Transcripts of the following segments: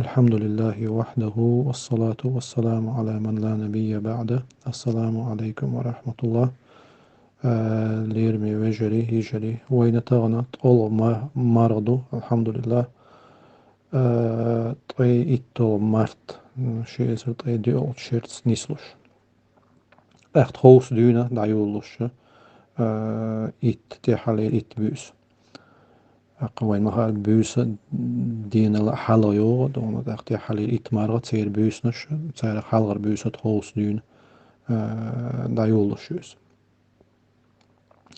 الحمد لله وحده والصلاة والسلام على من لا نبي بعده. السلام عليكم ورحمة الله. ليرمي وجري هجري وين تغنت أول ما مرضو الحمد لله. طي إتو مرت شيء طي دي أول شيرت نسلوش echt hoos dyna دعيولوش إت تحلي إت بيس أقوين مهار بيس دين لا حلو يو دون دخت حلي إت مرة تصير بيس نش تصير حلغر بيس هوس دين دعيولوش يس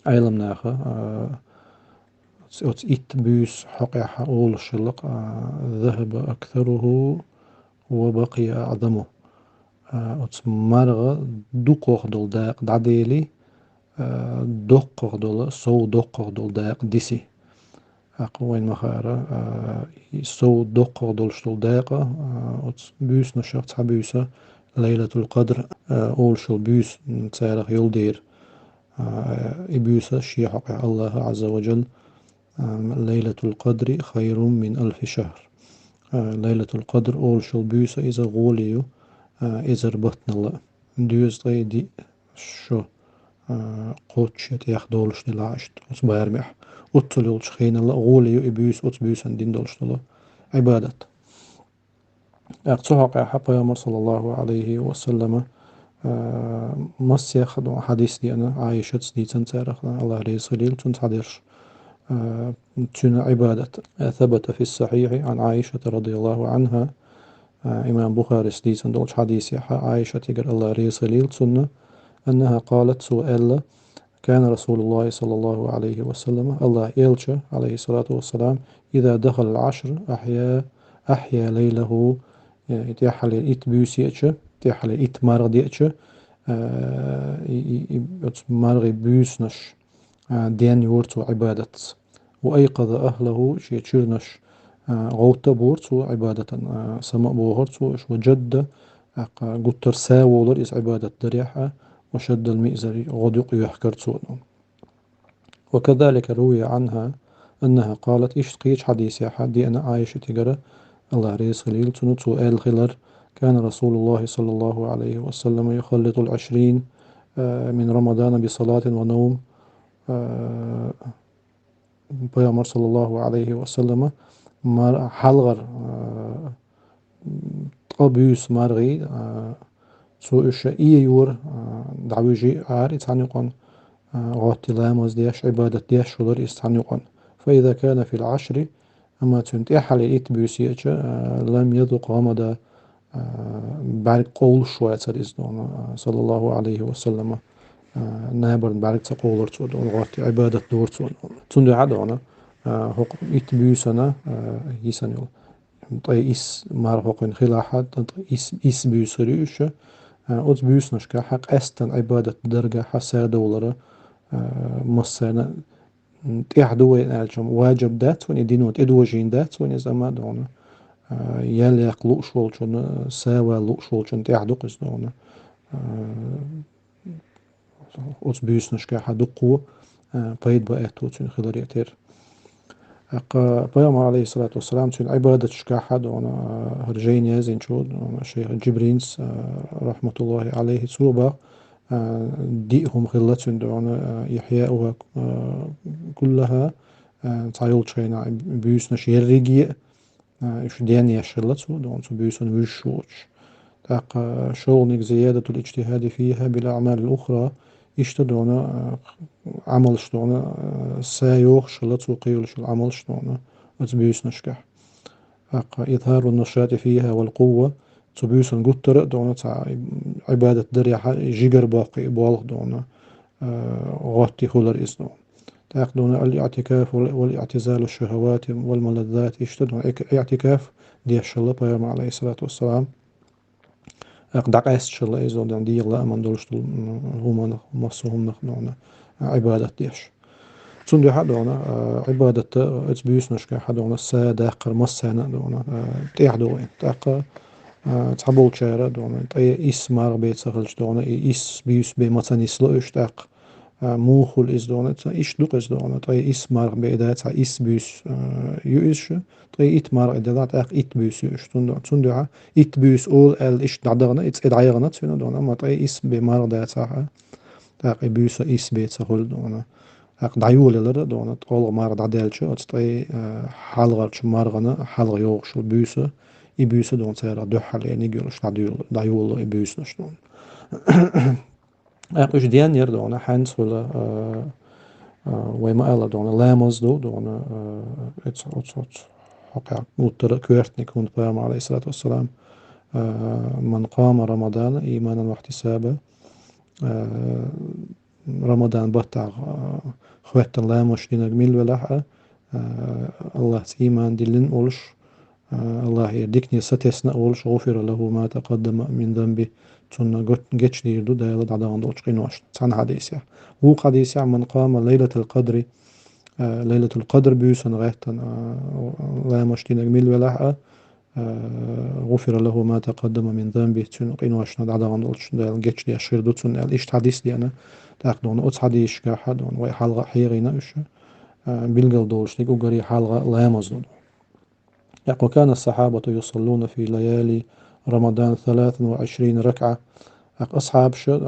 أيلم ناخا أوت إت بيس حقي حقول شلق ذهب أكثره وبقي أعظمه. أوت مرة دقوق دول داق دعديلي دقوق دول سو دقوق دول داق ديسي أقوين مخارا سو دقوق دول شتول داقة أوت بيس نشاط بيسة ليلة القدر أول شو بيس تسارخ يولدير إبيوسة شي حق الله عز وجل. ليلة القدر خير من ألف شهر. ليلة القدر أول شو بيوسة إذا غوليو إذا ربطنا الله ديوز غي دي شو قوتشت يخدولش نلاشت وصبارمح وطلولش خين الله غوليو إبيوس وطبيوسن دين دولش الله عبادة أقصحق حق يا صلى الله عليه وسلم. مس ياخد حديث دي أنا عايشة دي تنتارخ الله رسوليل تنتعدرش تون عبادة. ثبت في الصحيح عن عائشة رضي الله عنها. إمام بخاري دي تندولش حديث عائشة تقر الله رسوليل سنة أنها قالت سؤال كان رسول الله صلى الله عليه وسلم الله يلشى عليه الصلاة والسلام إذا دخل العشر أحيا ليله يتيحل إت بيوسيتش يتيحل إت مرضيتش مرغي بيوسنش دين يورتو عبادة وأيقظ أهله شي تشيرنش غوتا بورتو عبادة سماء بوهرتو وجد قطر ساولر إس عبادة دريحة وشد المئزر غدق يحكرتو. وكذلك روي عنها أنها قالت إيش حديث يا حدي أنا عايشة تجرى الله ريس خليل تنتو آل خلر كان رسول الله صلى الله عليه وسلم يخلط العشرين من رمضان بصلاة ونوم. بيامر صلى الله عليه وسلم حلغر طبيوس مرغي سو إيش يور دعوجي عار يتعنقون غوتي لامز ديش عبادة ديش شلر يستعنقون. فإذا كان في العشر أما تنتي حالي إت بيوسيتش لم يذق غمدا بعد قول شوية تريزدون صلى الله عليه وسلم نابر بعد تقولر تودون غوتي عبادة دور تودون تندي عدونا هق إت بيوسنا يسنيل طي إس مار هقين خلاحات إس بيوسريوش أوت بيوسنش كحق أستن عبادة درجة حسا دولار مصانا تيحدوي نالجم واجب دات وني دينوت إدوجين دات وني زمان دونا يليق لوشولشون ساوا لوشولشون تيحدوقس دونا أوت بيوسنش كحدوقو بايد بأتو تون خلال يأتير بيام عليه الصلاة والسلام تون عبادة شكاحة دونا هرجين يازين شو الشيخ جبرينس رحمة الله عليه سوبا ديهم غلة دون إحياؤها كلها تعيول شينا بيوسنا شيرجي إيش ديان يشلت دون بيوسن وشوش تاق شغلك زيادة الاجتهاد فيها بالأعمال الأخرى يشتدون عمل شتونا سايوخ شلت وقيل شل عمل شتونا بيوسنا شكح إظهار النشاط فيها والقوة تبيوسن قطر دونا عبادة دريحة جيجر باقي بالغ دونا غاتي خلر إسنون تأخذون الاعتكاف والاعتزال الشهوات والملذات يشتدون اعتكاف دي الشلة بيام عليه الصلاة والسلام أقدع أست شلة إزودان دي الله أمن دولش هما مصهم نخنون عبادة ديش تندي حدونا عبادة اتبيوس نشكا حدونا السادة قرمسانا دونا تيحدوين تاق تحبول شارع دونا تأي إس مار بيت سخلش دونا إس بيوس بي مثلا يسلوش تاق موخل إزدونة إيش دوق إزدونة طي إسمار بإدات إسبوس يؤش طي إتمار إدات إتبوس يؤش تندع إتبوس أول إيش دعنا إدعيغنا تسونا دونا ما طي إس بمار دات تاق إبوس إس بيت سهول دونا دعيول لر دونا طول مار دعدالش طي حلغرش مارغنا حلغ يوغش البوس إبوس دون سيرا دو حل يعني جلش دعيول إبوس نشتون إيش ديان يردونا حنس ولا وما ألا دونا لامز دونا اتس حقا متر كويرتني كون بيام عليه الصلاة والسلام من قام رمضان إيمانا واحتسابا رمضان بطع خوات لامش دينا جميل ولاحة الله إيمان دلن أولش الله يديكني ستسنا أولش غفر له ما تقدم من ذنبه تون جتش ديردو دايلا دعدان دوش قينوش تسعن حديثة هو حديثة من قام ليلة القدر ليلة القدر بيوسن غيتن لا مشتين جميل ولاحة غفر له ما تقدم من ذنبه تون قينوش دعدان دوش دايلا جتش دي أشير دو تون الإيش حديث دي أنا تاخدون أوت حديث كاحد وي حلقة حيرينا إيش بيلقل دولش دي قري حلقة لا مزدود يقول كان الصحابة يصلون في ليالي رمضان 23 ركعة أصحاب شو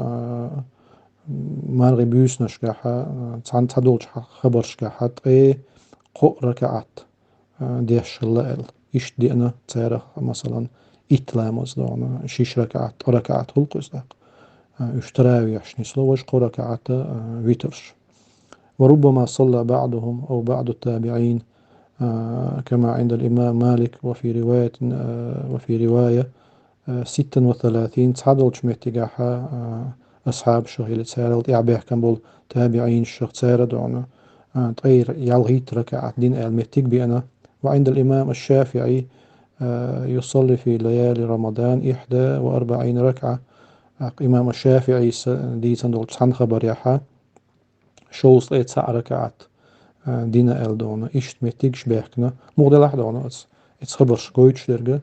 مارغي بيوس نشكاحة تسعن تدولش خبر شكاحة قو ركعات ديش الليل إيش دينا تسيرخ مثلا إتلامز دونا شيش ركعات هلقز داق يشتراوي عشني سلوش قو ركعات ويترش وربما صلى بعضهم أو بعض التابعين كما عند الإمام مالك وفي رواية 36 تصعدولش مهتقاحة أصحاب شغيل تسارل يعبيه كان بول تابعين الشيخ تسارد دونا طير يلغيت ركعة دين المهتق بأنا وعند الإمام الشافعي يصلي في ليالي رمضان 41 ركعة إمام الشافعي دي تندول تسعن خبر يحا شوص لي 9 ركعات دينا دونا إيش مهتقش بيحكنا مغدل أحد دونا إتس خبر شكويتش درجة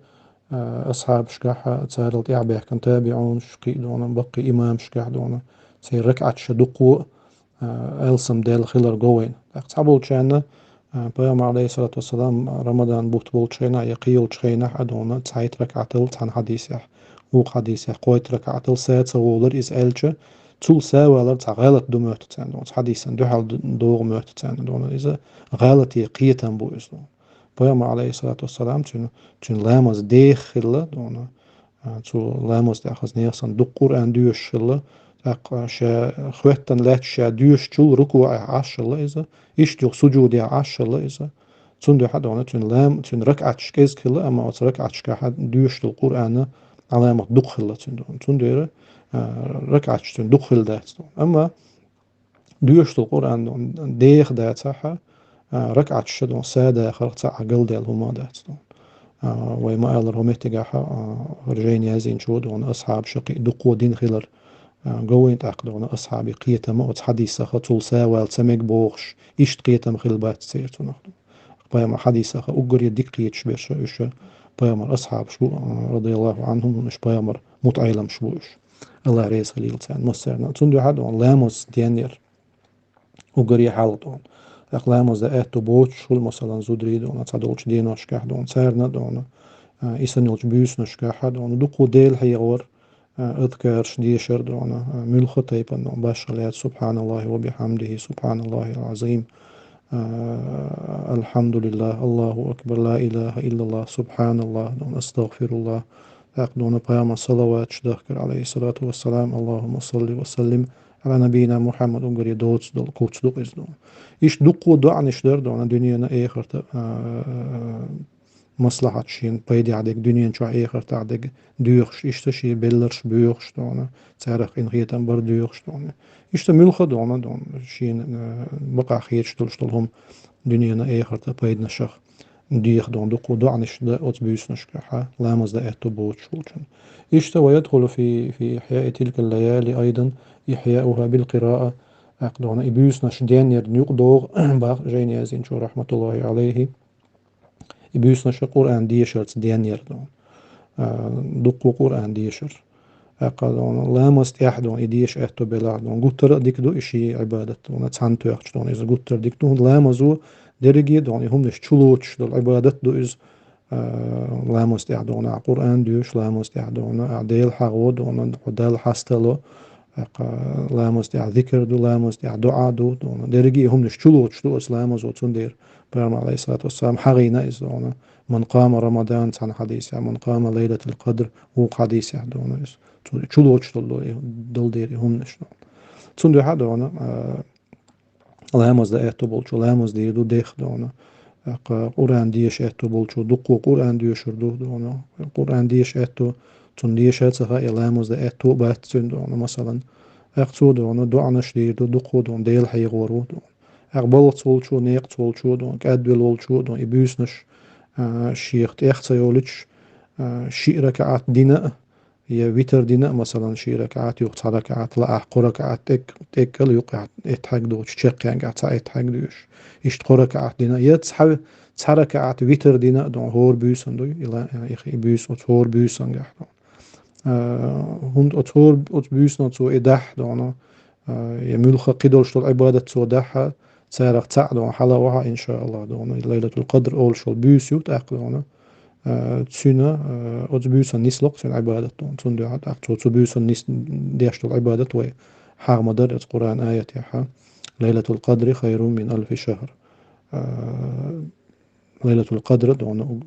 أصحاب شكاحة تسارل يعبيه كان تابعون شقي دونا بقي إمام شكاح دونا سي ركعة شدقو ألسم ديل خلر قوين أصحابول شانا بيام عليه الصلاة والسلام رمضان بول شينا يقيل شينا حدونا تسعيت ركعتل تان حديثة حديثة قويت ركعتل سات سوولر إس ألشة تول ساوالر غلط دو مهت تسان دون حديثا دو حال دو مهت تسان دون إذا غلط يقيتا بو إسلام بيام عليه الصلاة والسلام تون لامز ديخل دون تو لامز داخل نيرسان دو قرآن دوش الله شا خوتن لات شا دوش تول ركوع عش الله إذا يشتغل سجود عش الله إذا تون دو حد تون ركعة شكيز كلا أما ركعة شكاحد دوش القرآن علامة دخل تون ديره ركعة تون دخل دات أما دوش القرآن ديخ دات صح ركعة شدون سادة خلق عقل ديال هما دات وما قال رهم تجاحة رجين يازين شود وان أصحاب شقي دقو دين خلر قوين تعقدون أصحابي قيتم أو حديثة خطول ساوال سمك بوغش إيش قيتم خلبات سيرتو نحن بيام حديثة أقر يديك قيت شبيش إيش بيام أصحاب شو رضي الله عنهم إيش بيام متعيلم شبوش الله ريس خليل سان مسرنا تندو حد وان لاموس ديانير أقر يحالطون أقلاموس ده أتو بوش شول مثلا زودري دون تصدقش دينو شكاح دون سارنا دون إسنيلش بيوس نشكاح دون دقو ديل هيغور أذكارش ديشر دون ملخ تيبا دون باشغلات سبحان الله وبحمده سبحان الله العظيم الحمد لله الله أكبر لا إله إلا الله سبحان الله دون أستغفر الله أقدون قيام الصلوات شدخكر عليه الصلاة والسلام اللهم صل وسلم على نبينا محمد أنقر يدوتس دول قوتس دوق إزدون إيش دقو دعنش در دون دنيانا إيخرت مصلحة شين بيدي عدك دنيا شو إيخرت عدك ديوخش إيش تشي بلرش بيوخش دون تعرف إن غيتن بر ديوخش دون إيش تملخ دون شين بقى خيتش دولهم دنيانا إيخرت بيدنا شخ ديخ دون دقو دعنش دا أتبيس نشكحة لامز دا إهتو بوت شولشن إيش ويدخل في إحياء تلك الليالي أيضا إحياؤها بالقراءة أقدون إبيوس نشدين يردنيق دوغ باق جين يازين شو رحمة الله عليه إبيوس نش قرآن ديشر دين يردون دقو قرآن ديشر دون لامست يحدون إديش إحتو بلا دون قطر ديك دو إشي عبادة دون تسانتوخش دون إذا قطر ديك دون لامزو درجي دون هم نش تشلوتش دول عبادة دو إز لامست يحدون قرآن دوش لامست يحدون عديل حغو دون عدال حستلو لامست يع ذكر دو لامست يع دعاء دون درجي هم نش تشلوتش دو إس لامزو تندير برام عليه الصلاة والسلام حغينا إز دون من قام رمضان عن حديث من قام ليلة القدر هو حديث يحدون إز چلوچ دل ديري هم نشنو تسندو حد دونا لامز دا احتو بولچو لامز دي دو ديخ دونا قرآن ديش احتو بولچو دقو قرآن ديش دو دونا قرآن ديش احتو تون ديش اتسخا لامز دا احتو بات دونا مثلا احتو دونا دعنش دي دو دقو دون ديل حي غورو دون بلط بولچو نيق بولچو دون كادول بولچو دون يبوسنش شيخ احتسا يولش شي ركعات دينا هي ويتر دينا مثلا شي ركعات يقطع ركعات لا ركعات تكل يقع اتحق دوش تشق يعني قاعد اتحق دوش يشت ركعات دينا يتصح ركعات ويتر دينا دون هور بيسن دو الى يا اخي بيس هور بيسن قاعد هند هور بيسن تو ادح دون يملخ قدولش العبادة تو دح سارق تعدون حلاوها ان شاء الله دون ليلة القدر اول شو بيسيو تاقلون تسونا أتبوسن نسلق في العبادة تون دو عاد أتبوسن نس ديشت العبادة وي حاغ مدر القرآن آية يحا ليلة القدر خير من ألف شهر ليلة القدر دون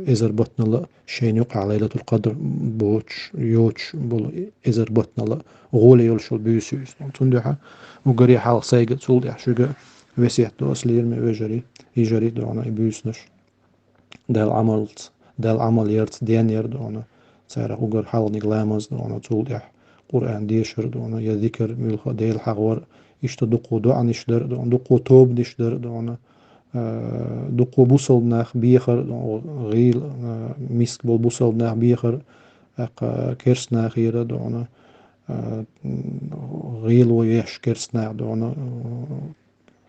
إزر بطن الله شين يقع ليلة القدر بوش يوش بول إزر بطن الله غولي يلشل بيسيوس تون دو حا وقري حال سيجد سول يحشوغا وسيح دو أسلير مي وجري يجري دون إبيوسنش del amal yert den yerd ona sara ugar halni glamas ona tuldah Qur'an diyashir ona ya zikr milha del hagwar ishta duqu du'an ishlar don duqu tob dishlar ona duqu busal nach bicher غيل misk bol busal nach bicher kers nach hier ona غيل ويش kers nach ona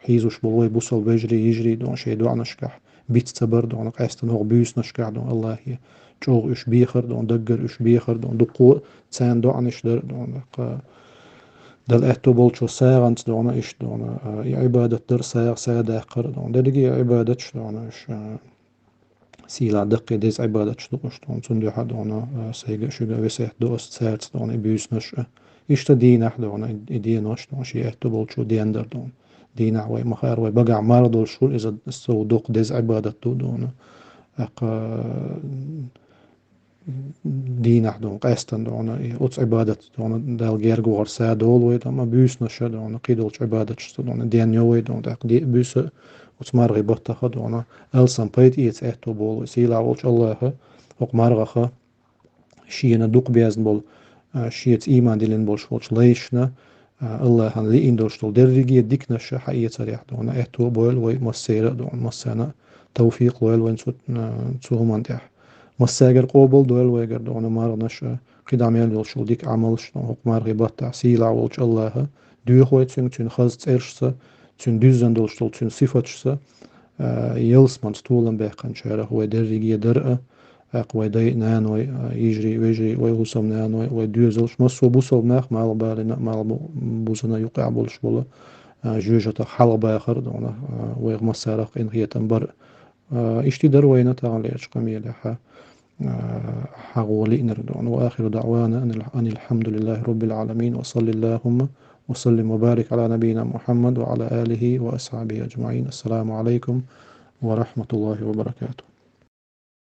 حيزوش بلوي بوصل بجري يجري دون شي دو عنشكح بيت تبر دون قاستن هو بيوس نشكح دون الله هي جوغ اش بيخر دون دقر اش بيخر دون دقو تسان دو عنش در دون دل احتو بولشو ساغنت دون اش دون عبادة در ساغ داقر دون دلقي عبادة دون اش سيلا دقي ديز عبادة دقش دون تندو حد دون سيغ شغا وسيح دو است سارت دون بيوس نشكح اشتا دينح دون دينوش دون شي احتو بولشو دين در دون دينا وي مخير وي بقع مرض والشول إذا الصودوق ديز عبادة دون دينا دون قاستن دون أوتس عبادة دون دال جيرجو غرسا دول وي دون بيوس نشا دون قيدولش عبادة دون دين يوي دون دي بيوس أوتس مرغي بطخ دون ألسان بيت إيتس إحتو بول سيلا ولش الله وق مرغخ شينا دوق بيزن بول شيت إيمان دلين بولش ولش ليشنا الله هن لي إندوش تول درجي ديك نشة حقيقة صريح دون إحتو بول وي مسيرة دون مسانا توفيق ويل وين سو منتح مساجر قوبل دول ويجر دون مار نشة قدام يلول شو ديك عمل شنو هو مار غيبات تحصيل عولش الله دو خوي تون خز ترشة تون دوزن دول شتول تون صفتشة يلس من ستولن بيقن شاره هو درجي درقة أقوى داي نانوي يجري ويجري ويغصم نانوي ويدوزلش مصو بوصل ناخ مال بالنا مال بوصنا يقع بولش بولا جوجة حلق باخر دونا ويغ مسارق إن هي تنبر اشتي دروينا تعالى قمي لها حغولي نردون وآخر دعوانا أن الحمد لله رب العالمين وصل اللهم وسلم وبارك على نبينا محمد وعلى آله وأصحابه أجمعين السلام عليكم ورحمة الله وبركاته